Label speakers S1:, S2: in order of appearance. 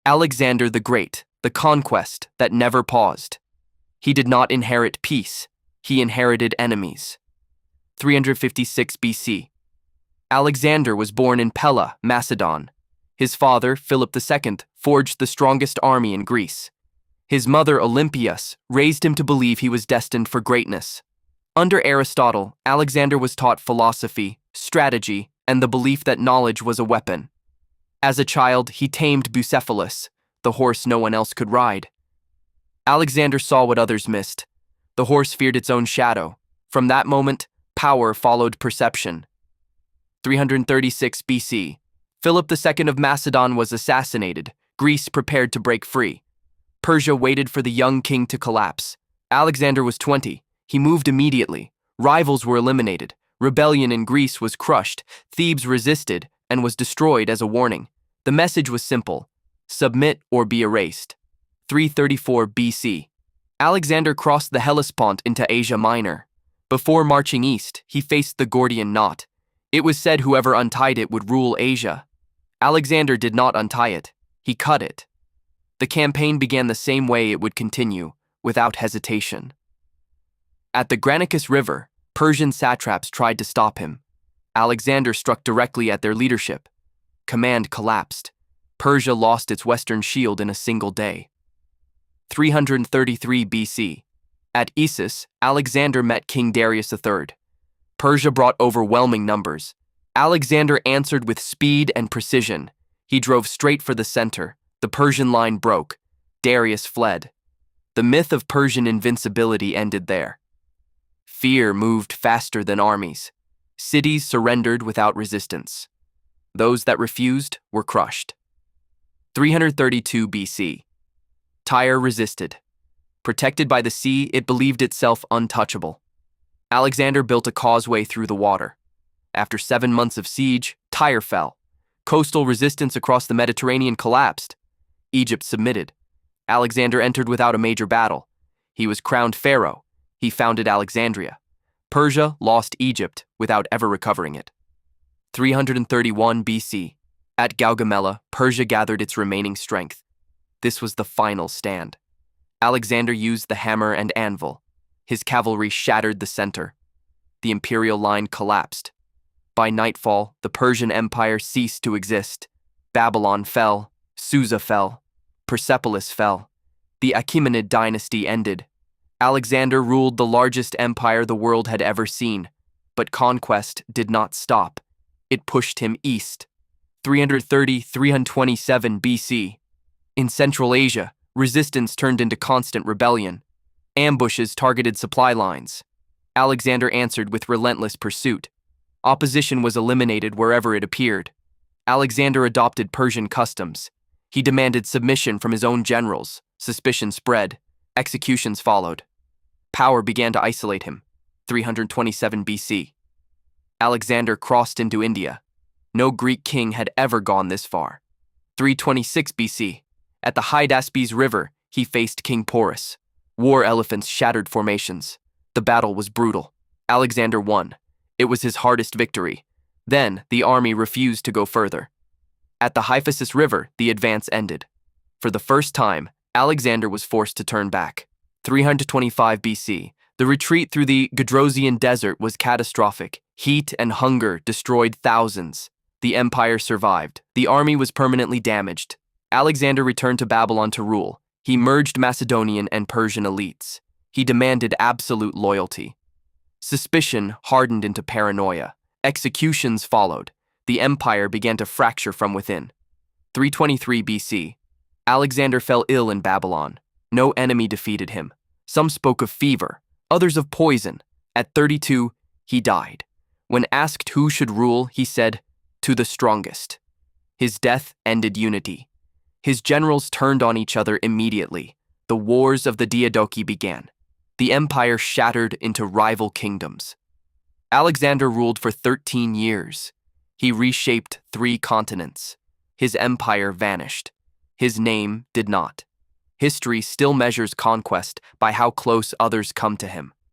S1: Alexander the Great, the conquest that never paused. He did not inherit peace, he inherited enemies. 356 BC. Alexander was born in Pella, Macedon. His father, Philip II, forged the strongest army in Greece. His mother, Olympias, raised him to believe he was destined for greatness. Under Aristotle, Alexander was taught philosophy, strategy, and the belief that knowledge was a weapon. As a child, he tamed Bucephalus, the horse no one else could ride. Alexander saw what others missed. The horse feared its own shadow. From that moment, power followed perception. 336 BC. Philip II of Macedon was assassinated. Greece prepared to break free. Persia waited for the young king to collapse. Alexander was 20. He moved immediately. Rivals were eliminated. Rebellion in Greece was crushed. Thebes resisted and was destroyed as a warning. The message was simple: submit or be erased. 334 BC. Alexander crossed the Hellespont into Asia Minor. Before marching east, he faced the Gordian knot. It was said whoever untied it would rule Asia. Alexander did not untie it. He cut it. The campaign began the same way it would continue, without hesitation. At the Granicus River, Persian satraps tried to stop him. Alexander struck directly at their leadership. Command collapsed. Persia lost its western shield in a single day. 333 BC. At Issus, Alexander met King Darius III. Persia brought overwhelming numbers. Alexander answered with speed and precision. He drove straight for the center. The Persian line broke. Darius fled. The myth of Persian invincibility ended there. Fear moved faster than armies. Cities surrendered without resistance. Those that refused were crushed. 332 BC. Tyre resisted. Protected by the sea, it believed itself untouchable. Alexander built a causeway through the water. After 7 months of siege, Tyre fell. Coastal resistance across the Mediterranean collapsed. Egypt submitted. Alexander entered without a major battle. He was crowned pharaoh. He founded Alexandria. Persia lost Egypt without ever recovering it. 331 BC. At Gaugamela, Persia gathered its remaining strength. This was the final stand. Alexander used the hammer and anvil. His cavalry shattered the center. The imperial line collapsed. By nightfall, the Persian Empire ceased to exist. Babylon fell. Susa fell. Persepolis fell. The Achaemenid dynasty ended. Alexander ruled the largest empire the world had ever seen, but conquest did not stop. It pushed him east. 327 BC. In Central Asia, resistance turned into constant rebellion. Ambushes targeted supply lines. Alexander answered with relentless pursuit. Opposition was eliminated wherever it appeared. Alexander adopted Persian customs. He demanded submission from his own generals. Suspicion spread. Executions followed. Power began to isolate him. 327 BC. Alexander crossed into India. No Greek king had ever gone this far. 326 BC. At the Hydaspes River, he faced King Porus. War elephants shattered formations. The battle was brutal. Alexander won. It was his hardest victory. Then, the army refused to go further. At the Hyphasis River, the advance ended. For the first time, Alexander was forced to turn back. 325 BC. The retreat through the Gedrosian desert was catastrophic. Heat and hunger destroyed thousands. The empire survived. The army was permanently damaged. Alexander returned to Babylon to rule. He merged Macedonian and Persian elites. He demanded absolute loyalty. Suspicion hardened into paranoia. Executions followed. The empire began to fracture from within. 323 BC. Alexander fell ill in Babylon. No enemy defeated him. Some spoke of fever, others of poison. At 32, he died. When asked who should rule, he said, "To the strongest." His death ended unity. His generals turned on each other immediately. The wars of the Diadochi began. The empire shattered into rival kingdoms. Alexander ruled for 13 years. He reshaped 3 continents. His empire vanished. His name did not. History still measures conquest by how close others come to him.